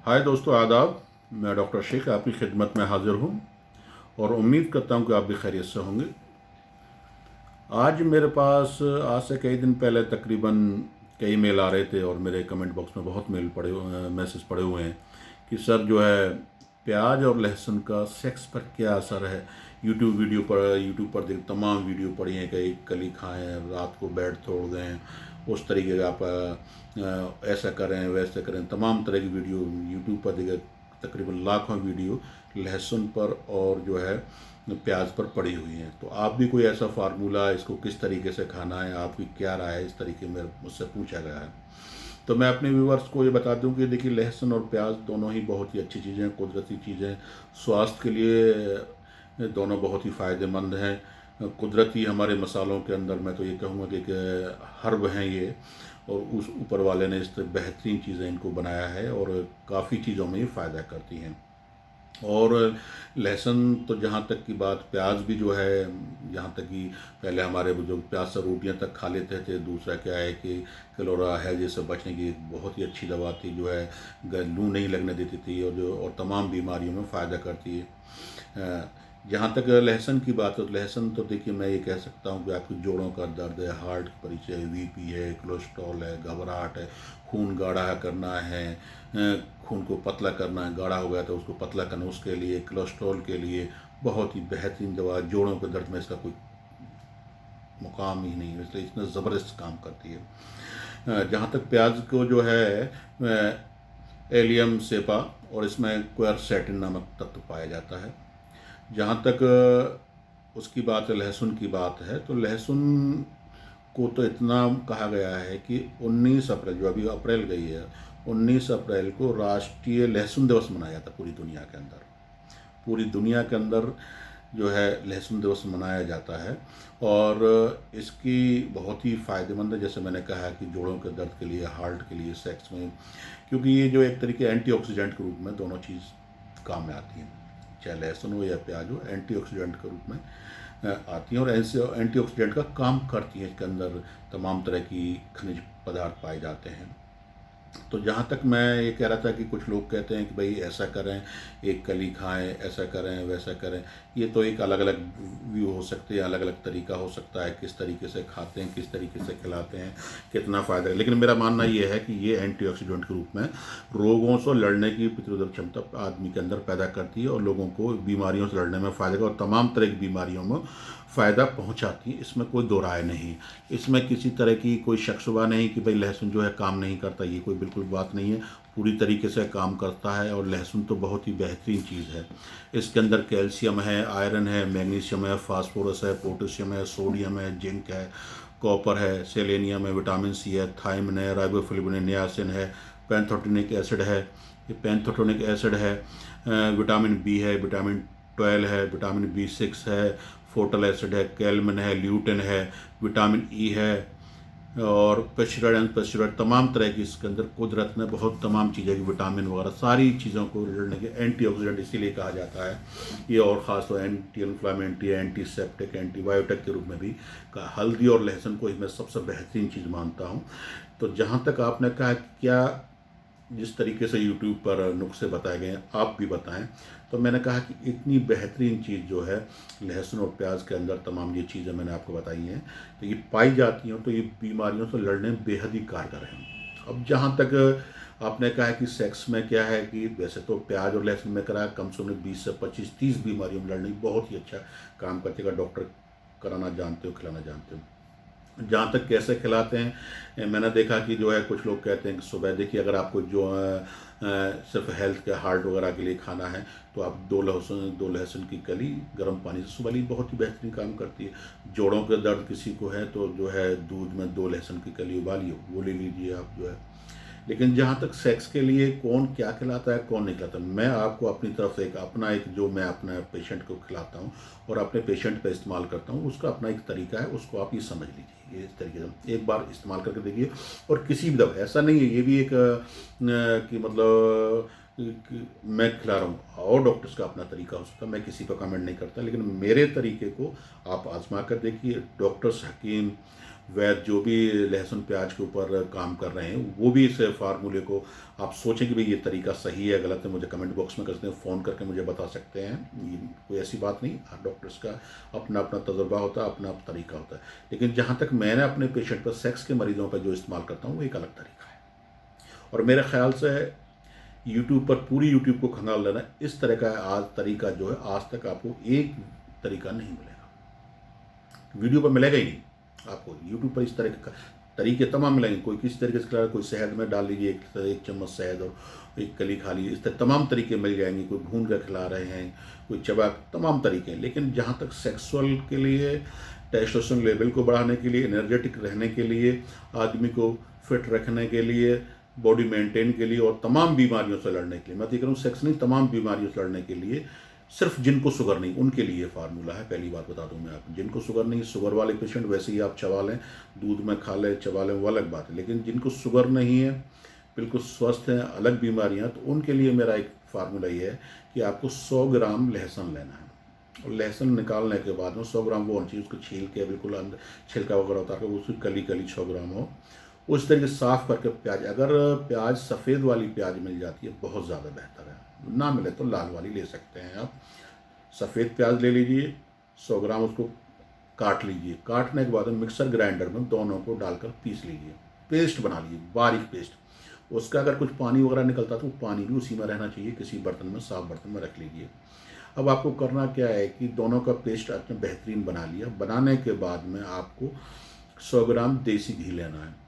हाय दोस्तों, आदाब। मैं डॉक्टर शेख आपकी खिदमत में हाज़िर हूँ और उम्मीद करता हूँ कि आप भी खैरियत से होंगे। आज मेरे पास आज से कई दिन पहले तकरीबन कई मेल आ रहे थे और मेरे कमेंट बॉक्स में बहुत मैसेज पड़े हुए हैं कि सर जो है प्याज और लहसुन का सेक्स पर क्या असर है। यूट्यूब पर देख तमाम वीडियो पड़ी हैं कि एक कली खाएं, रात को बेड तोड़ दें, उस तरीके का आप ऐसा करें वैसा करें, तमाम तरह की वीडियो यूट्यूब पर देखे। तकरीबन लाखों वीडियो लहसुन पर और जो है प्याज पर पड़ी हुई हैं। तो आप भी कोई ऐसा फार्मूला, इसको किस तरीके से खाना है, आपकी क्या राय है, इस तरीके में मुझसे पूछा गया है। तो मैं अपने व्यूवर्स को ये बता दूं कि देखिए, लहसुन और प्याज दोनों ही बहुत ही अच्छी चीज़ें हैं, कुदरती चीज़ें, स्वास्थ्य के लिए दोनों बहुत ही फ़ायदेमंद हैं। कुदरती हमारे मसालों के अंदर मैं तो ये कहूँगा कि हर्ब हैं ये, और उस ऊपर वाले ने इस बेहतरीन चीज़ें इनको बनाया है और काफ़ी चीज़ों में ये फ़ायदा करती हैं। और लहसुन तो जहाँ तक की बात, प्याज भी जो है, जहाँ तक कि पहले हमारे बुजुर्ग प्याज से रोटियाँ तक खा लेते थे। दूसरा क्या है कि क्लोरा है जैसे बचने की एक बहुत ही अच्छी दवा थी, जो है लू नहीं लगने देती थी और तमाम बीमारियों में फ़ायदा करती है। जहाँ तक लहसुन की बात है, तो लहसुन तो देखिए मैं ये कह सकता हूँ कि आपके जोड़ों का दर्द है, हार्ट की परिचय है, वीपी है, कोलेस्ट्रॉल है, घबराहट है, खून गाढ़ा करना है, खून को पतला करना है, गाढ़ा हो गया तो उसको पतला करना, उसके लिए, कोलेस्ट्रॉल के लिए बहुत ही बेहतरीन दवा। जोड़ों के दर्द में इसका कोई मुकाम ही नहीं है, इसलिए इतना ज़बरदस्त काम करती है। जहाँ तक प्याज को जो है एलियम सेपा और इसमें क्वेरसेटिन नामक तत्व पाया जाता है। जहाँ तक उसकी बात है, लहसुन की बात है, तो लहसुन को तो इतना कहा गया है कि 19 अप्रैल, जो अभी अप्रैल गई है, 19 अप्रैल को राष्ट्रीय लहसुन दिवस मनाया जाता है पूरी दुनिया के अंदर। पूरी दुनिया के अंदर जो है लहसुन दिवस मनाया जाता है और इसकी बहुत ही फ़ायदेमंद है। जैसे मैंने कहा कि जोड़ों के दर्द के लिए, हार्ट के लिए, सेक्स में, क्योंकि ये जो एक तरीके एंटीऑक्सीडेंट के रूप में दोनों चीज़ काम में आती हैं, चाहे लहसुन हो या प्याज हो, एंटीऑक्सीडेंट के रूप में आती हैं और ऐसे एंटीऑक्सीडेंट का काम करती हैं। इसके अंदर तमाम तरह की खनिज पदार्थ पाए जाते हैं। तो जहाँ तक मैं ये कह रहा था कि कुछ लोग कहते हैं कि भाई ऐसा करें, एक कली खाएं, ऐसा करें वैसा करें, ये तो एक अलग अलग व्यू हो सकते हैं, अलग अलग तरीका हो सकता है, किस तरीके से खाते हैं, किस तरीके से खिलाते हैं, कितना फ़ायदा है। लेकिन मेरा मानना ये है कि ये एंटीऑक्सीडेंट के रूप में रोगों से लड़ने की प्रतिरोधक क्षमता आदमी के अंदर पैदा करती है और लोगों को बीमारियों से लड़ने में फ़ायदा और तमाम तरह की बीमारियों में फ़ायदा पहुंचाती है। इसमें कोई दो राय नहीं, इसमें किसी तरह की कोई शक शुबा नहीं कि भाई लहसुन जो है काम नहीं करता, ये कोई बिल्कुल बात नहीं है। पूरी तरीके से काम करता है और लहसुन तो बहुत ही बेहतरीन चीज़ है। इसके अंदर कैल्शियम है, आयरन है, मैग्नीशियम है, फास्फोरस है, पोटेशियम है, सोडियम है, जिंक है, कॉपर है, सेलेनियम है, विटामिन सी है, थायमिन है, राइबोफ्लेविन, नियासिन है, पैंथोटेनिक एसिड है, विटामिन बी है, विटामिन 12 है, विटामिन बी 6 है, फोटल एसिड है, कैलमिन है, ल्यूटिन है, विटामिन ई है और पेस्टिसाइड एंड पेस्टिसाइड, तमाम तरह की इसके अंदर कुदरत ने बहुत तमाम चीज़ें की विटामिन वगैरह सारी चीज़ों को लड़ने के एंटीऑक्सीडेंट इसीलिए कहा जाता है ये। और ख़ास तौर एंटी इन्फ्लामेटरी, एंटीसेप्टिक, एंटीबायोटिक के रूप में भी कहा। हल्दी और लहसुन को ही मैं सबसे बेहतरीन चीज़ मानता हूँ। तो जहाँ तक आपने कहा क्या जिस तरीके से यूट्यूब पर नुस्खे बताए गए हैं आप भी बताएं, तो मैंने कहा कि इतनी बेहतरीन चीज़ जो है लहसुन और प्याज के अंदर तमाम ये चीज़ें मैंने आपको बताई हैं, तो ये पाई जाती हैं, तो ये बीमारियों से लड़ने में बेहद ही कारगर हैं। अब जहाँ तक आपने कहा कि सेक्स में क्या है, कि वैसे तो प्याज और लहसुन में करा कम से कम 20 से 25-30 बीमारियों में लड़ने बहुत ही अच्छा काम करते हैं। डॉक्टर कराना जानते हो, खिलाना जानते हो। जहाँ तक कैसे खिलाते हैं, मैंने देखा कि जो है कुछ लोग कहते हैं कि सुबह देखिए, अगर आपको जो सिर्फ हेल्थ के, हार्ट वगैरह के लिए खाना है, तो आप दो लहसुन की कली गर्म पानी से सुबह ली, बहुत ही बेहतरीन काम करती है। जोड़ों के दर्द किसी को है तो जो है दूध में 2 लहसुन की कली उबालिए, वो ले लीजिए आप जो है। लेकिन जहाँ तक सेक्स के लिए कौन क्या खिलाता है, कौन नहीं खिलाता, मैं आपको अपनी तरफ से एक जो मैं अपना पेशेंट को खिलाता हूँ और अपने पेशेंट पे इस्तेमाल करता हूँ, उसका अपना एक तरीका है, उसको आप ये समझ लीजिए। ये इस तरीके से एक बार इस्तेमाल करके देखिए। और किसी भी दवा, ऐसा नहीं है ये भी एक कि मतलब कि मैं खिला रहा हूँ, और डॉक्टर्स का अपना तरीका हो सकता है, मैं किसी पर कमेंट नहीं करता, लेकिन मेरे तरीके को आप आजमा कर देखिए। डॉक्टर्स, हकीम, वैद्य जो भी लहसुन प्याज के ऊपर काम कर रहे हैं वो भी इस फार्मूले को आप सोचें कि भाई ये तरीका सही है गलत है, मुझे कमेंट बॉक्स में कर सकते हैं, फ़ोन करके मुझे बता सकते हैं। ये कोई ऐसी बात नहीं, हर डॉक्टर्स का अपना अपना तजुर्बा होता है, अपना अपना तरीका होता है। लेकिन जहाँ तक मैंने अपने पेशेंट पर, सेक्स के मरीजों पर जो इस्तेमाल करता हूँ वो एक अलग तरीका है। और मेरे ख्याल से यूट्यूब पर पूरी यूट्यूब को खंगाल लेना इस तरह का आज तरीका जो है, आज तक आपको एक तरीका नहीं मिलेगा, वीडियो पर मिलेगा ही नहीं आपको। यूट्यूब पर इस तरह के तरीके तमाम मिलेंगे, कोई किसी तरीके से खिला रहा है, कोई शहद में डाल लीजिए एक चम्मच शहद और एक कली खा लीजिए, इस तरह तमाम तरीके मिल जाएंगे। कोई भून कर खिला रहे हैं, कोई चबा, तमाम तरीके हैं। लेकिन जहाँ तक सेक्सुअल के लिए, टेस्टोस्टेरोन लेवल को बढ़ाने के लिए, एनर्जेटिक रहने के लिए, आदमी को फिट रखने के लिए, बॉडी मेंटेन के लिए और तमाम बीमारियों से लड़ने के लिए, मैं तो कह रहा हूँ सेक्स नहीं, तमाम बीमारियों से लड़ने के लिए, सिर्फ जिनको शुगर नहीं उनके लिए फार्मूला है। पहली बात बता दूं मैं आपको, जिनको शुगर नहीं, शुगर वाले पेशेंट वैसे ही आप चबा लें, दूध में खा लें, चबा लें, वो अलग बात है। लेकिन जिनको शुगर नहीं है, बिल्कुल स्वस्थ हैं, अलग बीमारियां, तो उनके लिए मेरा एक फार्मूला ये है कि आपको 100 ग्राम लहसुन लेना है। और लहसुन निकालने के बाद में 100 ग्राम वो होनी चाहिए, उसको छील के बिल्कुल अंदर छिलका वगैरह उतार कर उसकी कली कली 100 ग्राम हो, उस तरीके से साफ़ करके प्याज, अगर प्याज सफ़ेद वाली प्याज मिल जाती है बहुत ज़्यादा बेहतर है, ना मिले तो लाल वाली ले सकते हैं आप। सफ़ेद प्याज ले लीजिए, 100 ग्राम उसको काट लीजिए, काटने के बाद मिक्सर ग्राइंडर में दोनों को डालकर पीस लीजिए, पेस्ट बना लीजिए, बारीक पेस्ट। उसका अगर कुछ पानी वगैरह निकलता तो वो पानी भी उसी में रहना चाहिए, किसी बर्तन में, साफ बर्तन में रख लीजिए। अब आपको करना क्या है कि दोनों का पेस्ट आपने बेहतरीन बना लिया। बनाने के बाद में आपको 100 ग्राम देसी घी लेना है।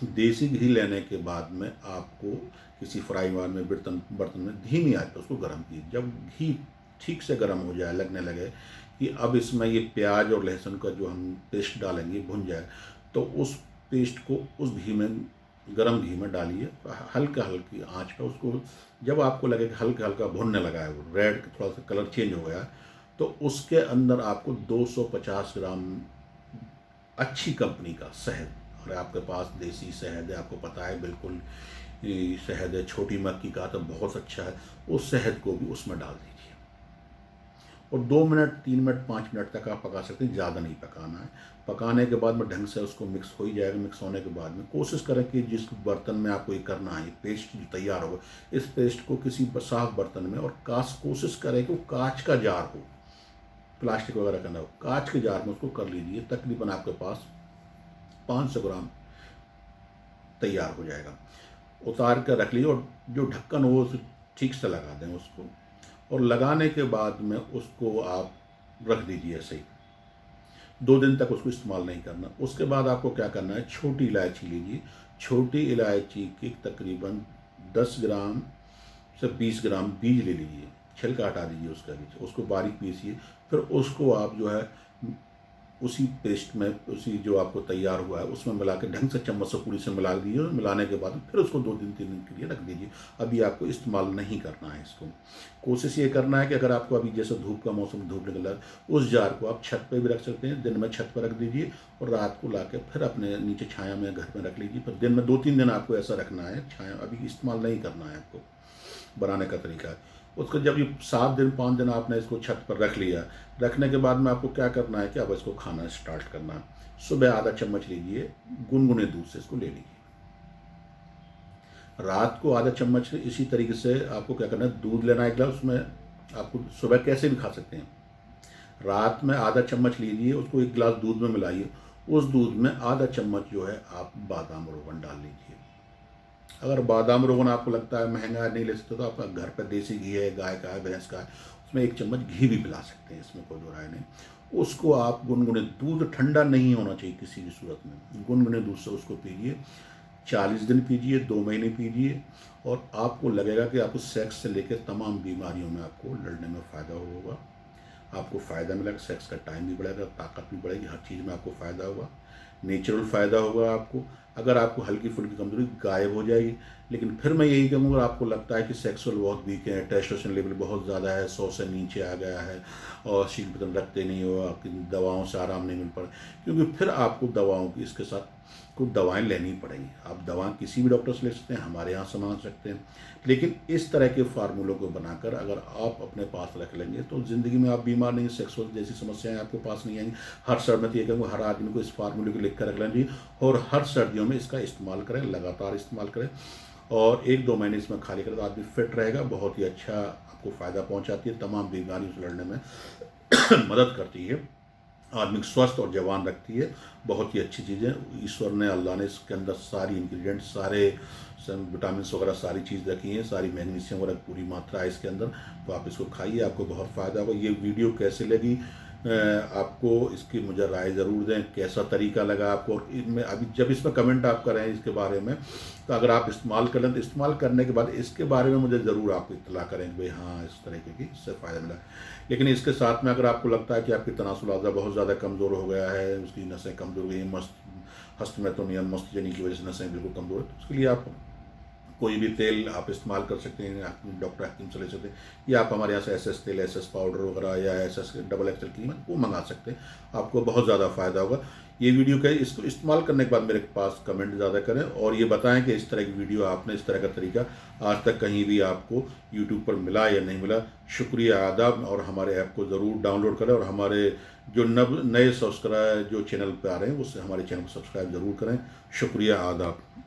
देसी घी लेने के बाद में आपको किसी फ्राई पैन में, बर्तन में धीमी आंच पर उसको गर्म कीजिए। जब घी ठीक से गर्म हो जाए, लगने लगे कि अब इसमें ये प्याज और लहसुन का जो हम पेस्ट डालेंगे भुन जाए, तो उस पेस्ट को उस घी में, गर्म घी में डालिए, हल्का हल्की आंच पर उसको। जब आपको लगे कि हल्का हल्का भुनने लगा है, वो रेड थोड़ा सा कलर चेंज हो गया, तो उसके अंदर आपको 250 ग्राम अच्छी कंपनी का शहद, और आपके पास देसी शहद है, आपको पता है बिल्कुल शहद है, छोटी मक्की का तो बहुत अच्छा है, उस शहद को भी उसमें डाल दीजिए। और 2 मिनट, 3 मिनट, 5 मिनट तक आप पका सकते हैं, ज़्यादा नहीं पकाना है। पकाने के बाद में ढंग से उसको मिक्स हो ही जाएगा। मिक्स होने के बाद में कोशिश करें कि जिस बर्तन में आपको ये करना है, पेस्ट जो तैयार होगा, इस पेस्ट को किसी साफ बर्तन में, और कोशिश करें कि वो कांच का जार हो, प्लास्टिक वगैरह का ना हो, कांच के जार में उसको कर लीजिए। तकरीबन आपके पास 500 ग्राम तैयार हो जाएगा। उतार कर रख लीजिए और जो ढक्कन हो उसे ठीक से लगा दें उसको, और लगाने के बाद में उसको आप रख दीजिए ऐसे ही। 2 दिन तक उसको इस्तेमाल नहीं करना। उसके बाद आपको क्या करना है, छोटी इलायची लीजिए। छोटी इलायची की तकरीबन 10 ग्राम से 20 ग्राम बीज ले लीजिए, छिलका हटा दीजिए उसका बीज, उसको बारीक पीसिए। फिर उसको आप जो है उसी पेस्ट में, उसी जो आपको तैयार हुआ है उसमें मिला के ढंग से चम्मच से पूरी से मिला दीजिए। मिलाने के बाद फिर उसको 2 दिन 3 दिन के लिए रख दीजिए। अभी आपको इस्तेमाल नहीं करना है इसको। कोशिश ये करना है कि अगर आपको अभी जैसे धूप का मौसम, धूप निकल रहा है, उस जार को आप छत पे भी रख सकते हैं। दिन में छत पर रख दीजिए और रात को ला के फिर अपने नीचे छाया में घर में रख लीजिए। फिर दिन में 2-3 दिन आपको ऐसा रखना है, छाया, अभी इस्तेमाल नहीं करना है आपको। बनाने का तरीका है उसको, जब ये 7 दिन 5 दिन आपने इसको छत पर रख लिया, रखने के बाद में आपको क्या करना है कि अब इसको खाना स्टार्ट करना है। सुबह आधा चम्मच लीजिए, गुनगुने दूध से इसको ले लीजिए। रात को आधा चम्मच, इसी तरीके से आपको क्या करना है, दूध लेना 1 गिलास, उसमें आपको सुबह कैसे भी खा सकते हैं। रात में आधा चम्मच लीजिए, उसको 1 गिलास दूध में मिलाइए। उस दूध में आधा चम्मच जो है आप बादाम रोगन डाल लीजिए। अगर बादाम रोगन आपको लगता है महंगा नहीं ले सकते, तो आपका घर पर देसी घी है, गाय का है, भैंस का है, उसमें 1 चम्मच घी भी पिला सकते हैं, इसमें कोई दो राय नहीं। उसको आप गुनगुने दूध, ठंडा नहीं होना चाहिए किसी भी सूरत में, गुनगुने दूध से उसको पीजिए। 40 दिन पीजिए, 2 महीने पीजिए, और आपको लगेगा कि आपको सेक्स से लेकर तमाम बीमारियों में आपको लड़ने में फ़ायदा होगा। आपको फ़ायदा मिलेगा, सेक्स का टाइम भी बढ़ेगा, ताकत भी बढ़ेगी, हर चीज़ में आपको फ़ायदा होगा, नेचुरल फ़ायदा होगा आपको। अगर आपको हल्की फुल्की कमजोरी गायब हो जाएगी। लेकिन फिर मैं यही कहूँगा, आपको लगता है कि सेक्सुअल बहुत वीक है, टेस्टोस्टेरोन लेवल बहुत ज़्यादा है, 100 से नीचे आ गया है, और शीत बदन रखते नहीं हो, आपकी दवाओं से आराम नहीं मिल पा रहा, क्योंकि फिर आपको दवाओं की इसके साथ आपको दवाएं लेनी पड़ेंगी। आप दवा किसी भी डॉक्टर से ले सकते हैं, हमारे यहाँ से मांग सकते हैं, लेकिन इस तरह के फार्मूलों को बनाकर अगर आप अपने पास रख लेंगे तो ज़िंदगी में आप बीमार नहीं, सेक्सुअल जैसी समस्याएं आपके पास नहीं आएंगी। हर सर्दी में ये कहूँगा हर आदमी को इस फार्मूले को लिख कर रख लेना चाहिए और हर सर्दियों में इसका इस्तेमाल करें, लगातार इस्तेमाल करें और 1-2 महीने इसमें खाली करें तो आदमी फिट रहेगा। बहुत ही अच्छा आपको फ़ायदा पहुँचाती है, तमाम बीमारियों से लड़ने में मदद करती है, आदमी को स्वस्थ और जवान रखती है। बहुत ही अच्छी चीज़ है। ईश्वर ने, अल्लाह ने इसके अंदर सारी इंग्रेडिएंट, सारे विटामिन वगैरह सारी चीज़ रखी हैं, सारी मैग्नीशियम वगैरह पूरी मात्रा है इसके अंदर। तो आप इसको खाइए, आपको बहुत फ़ायदा होगा। ये वीडियो कैसे लगी आपको, इसकी मुझे राय ज़रूर दें, कैसा तरीका लगा आपको। और मैं अभी जब इसमें कमेंट आप करें इसके बारे में, तो अगर आप इस्तेमाल कर लें तो इस्तेमाल करने के बाद इसके बारे में मुझे ज़रूर आप इत्तला करें कि भाई हाँ इस तरीके की इससे फ़ायदा मिला। लेकिन इसके साथ में अगर आपको लगता है कि आपकी तनासुल आज़ा बहुत ज़्यादा कमज़ोर हो गया है, उसकी नसें कमज़ोर हो गई हैं, हस्तमेटोनियम मस्तजनी की वजह से नसें बिल्कुल कमज़ोर है, तो उसके लिए आप कोई भी तेल आप इस्तेमाल कर सकते हैं, डॉक्टर हकीम से ले सकते हैं, या आप हमारे यहाँ से एसएस तेल, एसएस पाउडर वगैरह या एसएस डबल एक्सल कीमत वो मंगा सकते हैं। आपको बहुत ज़्यादा फ़ायदा होगा। ये वीडियो का इसको इस्तेमाल करने के बाद मेरे पास कमेंट ज़्यादा करें और ये बताएं कि इस तरह की वीडियो आपने, इस तरह का तरीका आज तक कहीं भी आपको यूट्यूब पर मिला या नहीं मिला। शुक्रिया, आदाब। और हमारे ऐप को ज़रूर डाउनलोड करें और हमारे जो नए सब्सक्राइब जो चैनल पर आ रहे हैं उससे हमारे चैनल को सब्सक्राइब ज़रूर करें। शुक्रिया, आदाब।